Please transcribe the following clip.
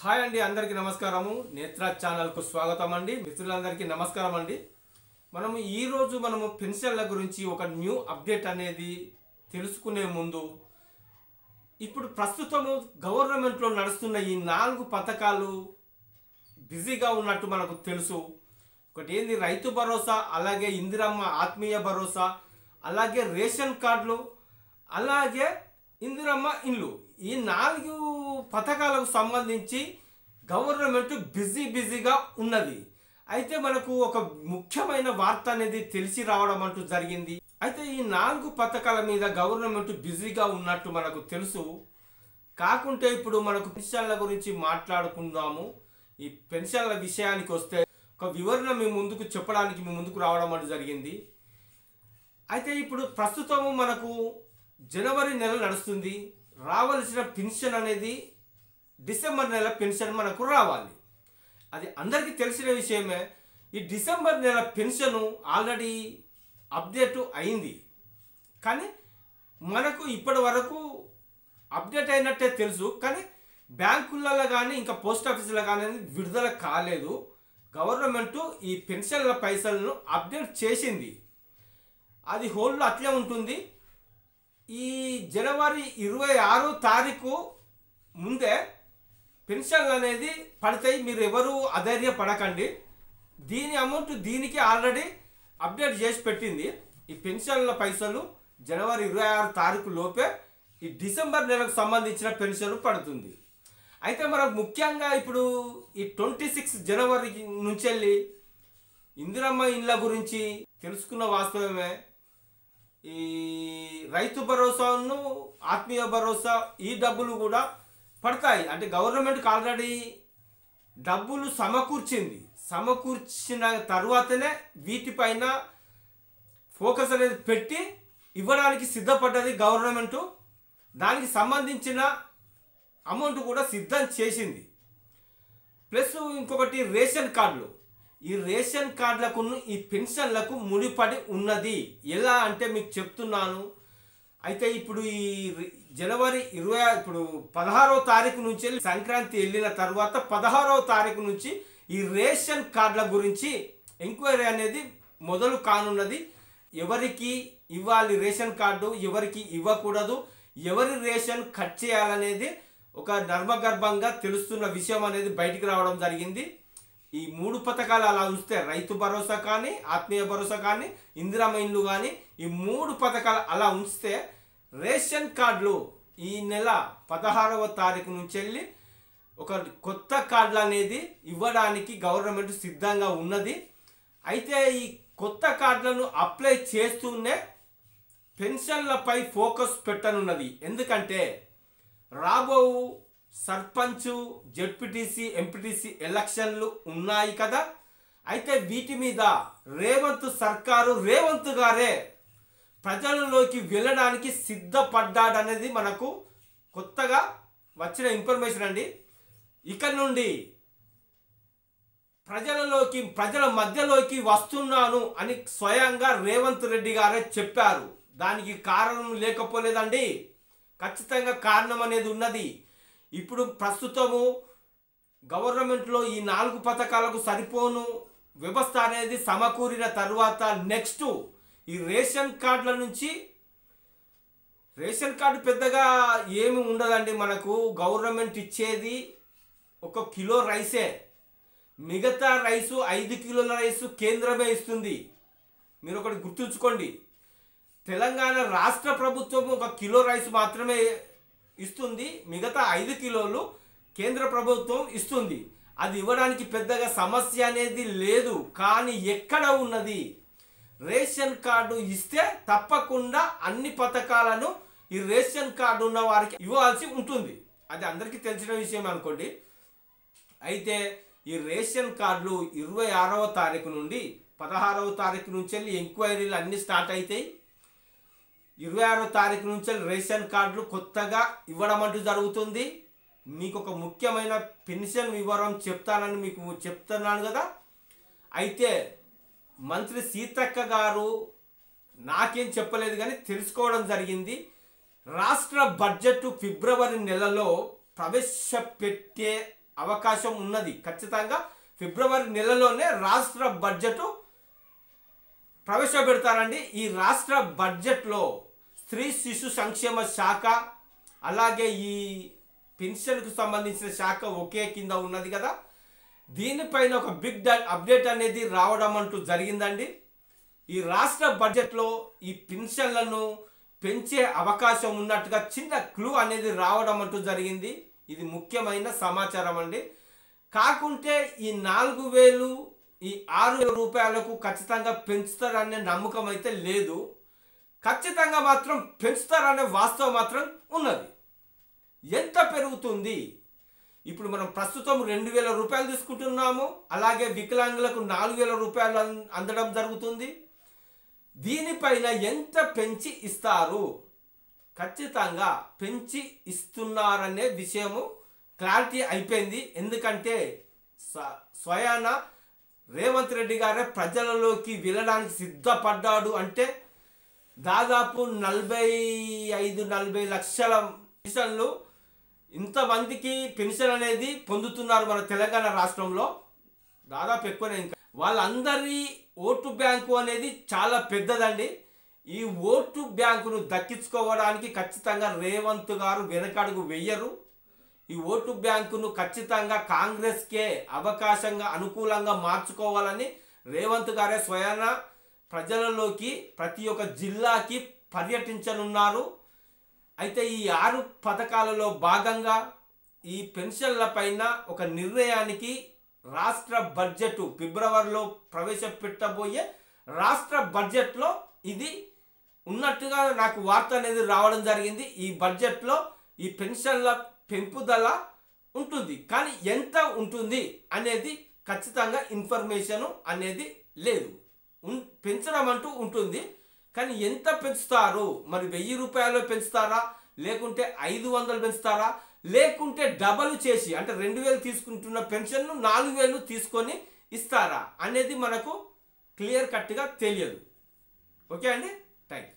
Hi అండి, అందరికీ నమస్కారము. నేత్ర ఛానల్కు స్వాగతం అండి. మిత్రులందరికీ నమస్కారం అండి. ఈరోజు మనము పెన్షన్ల గురించి ఒక న్యూ అప్డేట్ అనేది తెలుసుకునే ముందు, ఇప్పుడు ప్రస్తుతము గవర్నమెంట్లో నడుస్తున్న ఈ 4 పథకాలు బిజీగా ఉన్నట్టు మనకు తెలుసు. ఒకటి ఏంది, రైతు భరోసా, అలాగే ఇందిరమ్మ ఆత్మీయ భరోసా, అలాగే రేషన్ కార్డులు, అలాగే ఇందిరమ్మ ఇండ్లు. ఈ 4 పథకాలకు సంబంధించి గవర్నమెంట్ బిజీగా ఉన్నది. అయితే మనకు ఒక ముఖ్యమైన వార్త అనేది తెలిసి రావడం అంటూ జరిగింది. అయితే ఈ 4 పథకాల మీద గవర్నమెంట్ బిజీగా ఉన్నట్టు మనకు తెలుసు. కాకుంటే ఇప్పుడు మనకు పెన్షన్ల గురించి మాట్లాడుకుందాము. ఈ పెన్షన్ల విషయానికి వస్తే ఒక వివరణ మీ ముందుకు రావడం అంటూ జరిగింది. అయితే ఇప్పుడు ప్రస్తుతము మనకు జనవరి నెల నడుస్తుంది. రావాల్సిన పెన్షన్ అనేది డిసెంబర్ నెల పెన్షన్ మనకు రావాలి. అది అందరికీ తెలిసిన విషయమే. ఈ డిసెంబర్ నెల పెన్షన్ ఆల్రెడీ అప్డేట్ అయింది, కానీ మనకు ఇప్పటి వరకు అప్డేట్ అయినట్టే తెలుసు. కానీ బ్యాంకులలో కానీ ఇంకా పోస్ట్ ఆఫీసులో కానీ విడుదల కాలేదు. గవర్నమెంట్ ఈ పెన్షన్ల పైసలను అప్డేట్ చేసింది, అది హోల్డ్లో అట్లే ఉంటుంది. ఈ జనవరి 26వ తారీఖు ముందే పెన్షన్లు అనేది పడతాయి. మీరు ఎవరు అధైర్యపడకండి. దీని అమౌంట్ దీనికి ఆల్రెడీ అప్డేట్ చేసి పెట్టింది. ఈ పెన్షన్ల పైసలు జనవరి 26 తారీఖు లోపే ఈ డిసెంబర్ నెలకు సంబంధించిన పెన్షన్ పడుతుంది. అయితే మనకు ముఖ్యంగా ఇప్పుడు ఈ 26 జనవరి నుంచి వెళ్ళి ఇందిరమ్మ ఇండ్ల గురించి తెలుసుకున్న వాస్తవమే. ఈ రైతు భరోసాను, ఆత్మీయ భరోసా, ఈ డబ్బులు కూడా పడతాయి. అంటే గవర్నమెంట్కి ఆల్రెడీ డబ్బులు సమకూర్చిన తర్వాతనే వీటిపైన ఫోకస్ అనేది పెట్టి ఇవ్వడానికి సిద్ధపడ్డది గవర్నమెంటు. దానికి సంబంధించిన అమౌంట్ కూడా సిద్ధం చేసింది. ప్లస్ ఇంకొకటి రేషన్ కార్డులు. ఈ రేషన్ కార్డులకు ఈ పెన్షన్లకు ముడిపడి ఉన్నది. ఎలా అంటే మీకు చెప్తున్నాను. అయితే ఇప్పుడు ఈ జనవరి 16వ తారీఖు నుంచి సంక్రాంతి వెళ్ళిన తర్వాత 16వ తారీఖు నుంచి ఈ రేషన్ కార్డుల గురించి ఎంక్వైరీ అనేది మొదలు కానున్నది. ఎవరికి ఇవ్వాలి రేషన్ కార్డు, ఎవరికి ఇవ్వకూడదు, ఎవరి రేషన్ కట్ చేయాలనేది ఒక నర్మగర్భంగా తెలుస్తున్న విషయం అనేది బయటికి రావడం జరిగింది. ఈ 3 పథకాలు అలా ఉంచితే, రైతు భరోసా కానీ, ఆత్మీయ భరోసా కానీ, ఇందిరమ్మ ఇండ్లు కానీ, ఈ 3 పథకాలు అలా ఉంచితే రేషన్ కార్డులు ఈ నెల 16వ తారీఖు నుంచి వెళ్ళి ఒక కొత్త కార్డులు అనేది ఇవ్వడానికి గవర్నమెంట్ సిద్ధంగా ఉన్నది. అయితే ఈ కొత్త కార్డులను అప్లై చేస్తూనే పెన్షన్లపై ఫోకస్ పెట్టనున్నది. ఎందుకంటే రాబో సర్పంచ్, జెడ్పీటీసీ, ఎంపీటీసీ ఎలక్షన్లు ఉన్నాయి కదా. అయితే వీటి మీద రేవంత్ గారే ప్రజలలోకి వెళ్ళడానికి సిద్ధపడ్డాడనేది మనకు కొత్తగా వచ్చిన ఇన్ఫర్మేషన్ అండి. ఇక్కడ నుండి ప్రజల మధ్యలోకి వస్తున్నాను అని స్వయంగా రేవంత్ రెడ్డి గారే చెప్పారు. దానికి కారణం లేకపోలేదండి, ఖచ్చితంగా కారణం అనేది ఉన్నది. ఇప్పుడు ప్రస్తుతము గవర్నమెంట్లో ఈ 4 పథకాలకు సరిపోను వ్యవస్థ అనేది సమకూరిన తర్వాత నెక్స్ట్ ఈ రేషన్ కార్డుల నుంచి, రేషన్ కార్డు పెద్దగా ఏమి ఉండదండి. మనకు గవర్నమెంట్ ఇచ్చేది 1 కిలో రైసే. మిగతా రైసు 5 కిలోల రైసు కేంద్రమే ఇస్తుంది. మీరు ఒకటి గుర్తుంచుకోండి, తెలంగాణ రాష్ట్ర ప్రభుత్వం 1 కిలో రైస్ మాత్రమే ఇస్తుంది, మిగతా 5 కిలోలు కేంద్ర ప్రభుత్వం ఇస్తుంది. అది ఇవ్వడానికి పెద్దగా సమస్య అనేది లేదు. కానీ ఎక్కడ ఉన్నది, రేషన్ కార్డు ఇస్తే తప్పకుండా అన్ని పథకాలను ఈ రేషన్ కార్డు ఉన్న వారికి ఇవ్వాల్సి ఉంటుంది. అది అందరికీ తెలిసిన విషయం అనుకోండి. అయితే ఈ రేషన్ కార్డులు 26వ తారీఖు నుండి 16వ తారీఖు నుంచి వెళ్ళి ఎంక్వైరీలు అన్నీ స్టార్ట్ అవుతాయి. 26వ తారీఖు నుంచి రేషన్ కార్డులు కొత్తగా ఇవ్వడం అంటూ జరుగుతుంది. మీకు ఒక ముఖ్యమైన పెన్షన్ వివరం చెప్తానని మీకు చెప్తున్నాను కదా. అయితే మంత్రి సీతక్క గారు నాకేం చెప్పలేదు, కానీ తెలుసుకోవడం జరిగింది. రాష్ట్ర బడ్జెట్ ఫిబ్రవరి నెలలో ప్రవేశపెట్టే అవకాశం ఉన్నది. ఖచ్చితంగా ఫిబ్రవరి నెలలోనే రాష్ట్ర బడ్జెట్ ప్రవేశపెడతారండి. ఈ రాష్ట్ర బడ్జెట్లో స్త్రీ శిశు సంక్షేమ శాఖ అలాగే ఈ పెన్షన్కు సంబంధించిన శాఖ ఒకే కింద ఉన్నది కదా, దీనిపైన ఒక బిగ్ అప్డేట్ అనేది రావడం అంటూ జరిగిందండి. ఈ రాష్ట్ర బడ్జెట్లో ఈ పెన్షన్లను పెంచే అవకాశం ఉన్నట్టుగా చిన్న క్లూ అనేది రావడం అంటూ జరిగింది. ఇది ముఖ్యమైన సమాచారం అండి. కాకుంటే ఈ 4,000 ఈ 6,000 రూపాయలకు ఖచ్చితంగా పెంచుతారనే నమ్మకం అయితే లేదు. ఖచ్చితంగా మాత్రం పెంచుతారనే వాస్తవం మాత్రం ఉన్నది. ఎంత పెరుగుతుంది? ఇప్పుడు మనం ప్రస్తుతం 2,000 రూపాయలు తీసుకుంటున్నాము. అలాగే వికలాంగులకు 4,000 రూపాయలు అందడం జరుగుతుంది. దీనిపైన ఎంత పెంచి ఇస్తారు? ఖచ్చితంగా పెంచి ఇస్తున్నారనే విషయము క్లారిటీ అయిపోయింది. ఎందుకంటే స్వయాన రేవంత్ రెడ్డి గారే ప్రజలలోకి వెళ్ళడానికి సిద్ధపడ్డాడు. అంటే దాదాపు 45-40 లక్షల పెన్షన్లు ఇంతమందికి పెన్షన్ అనేది పొందుతున్నారు మన తెలంగాణ రాష్ట్రంలో. దాదాపు ఎక్కువనే. ఇంకా వాళ్ళందరి ఓటు బ్యాంకు అనేది చాలా పెద్దదండి. ఈ ఓటు బ్యాంకును దక్కించుకోవడానికి ఖచ్చితంగా రేవంత్ గారు వెనకడుగు వెయ్యరు. ఈ ఓటు బ్యాంకును ఖచ్చితంగా కాంగ్రెస్కే అవకాశంగా అనుకూలంగా మార్చుకోవాలని రేవంత్ గారే స్వయాన ప్రజలలోకి ప్రతి ఒక్క జిల్లాకి పర్యటించనున్నారు. అయితే ఈ 6 పథకాలలో భాగంగా ఈ పెన్షన్ల పైన ఒక నిర్ణయానికి రాష్ట్ర బడ్జెట్ ఫిబ్రవరిలో ప్రవేశపెట్టబోయే రాష్ట్ర బడ్జెట్లో ఇది ఉన్నట్టుగా నాకు వార్త అనేది రావడం జరిగింది. ఈ బడ్జెట్లో ఈ పెన్షన్ల పెంపుదల ఉంటుంది, కానీ ఎంత ఉంటుంది అనేది ఖచ్చితంగా ఇన్ఫర్మేషన్ అనేది లేదు. పెంచడం అంటూ ఉంటుంది, కానీ ఎంత పెంచుతారు? మరి 1,000 రూపాయలు పెంచుతారా, లేకుంటే 500 పెంచుతారా, లేకుంటే డబల్ చేసి అంటే 2,000 తీసుకుంటున్న పెన్షన్ను 4,000 తీసుకొని ఇస్తారా అనేది మనకు క్లియర్ కట్గా తెలియదు. ఓకే అండి, థ్యాంక్ యూ.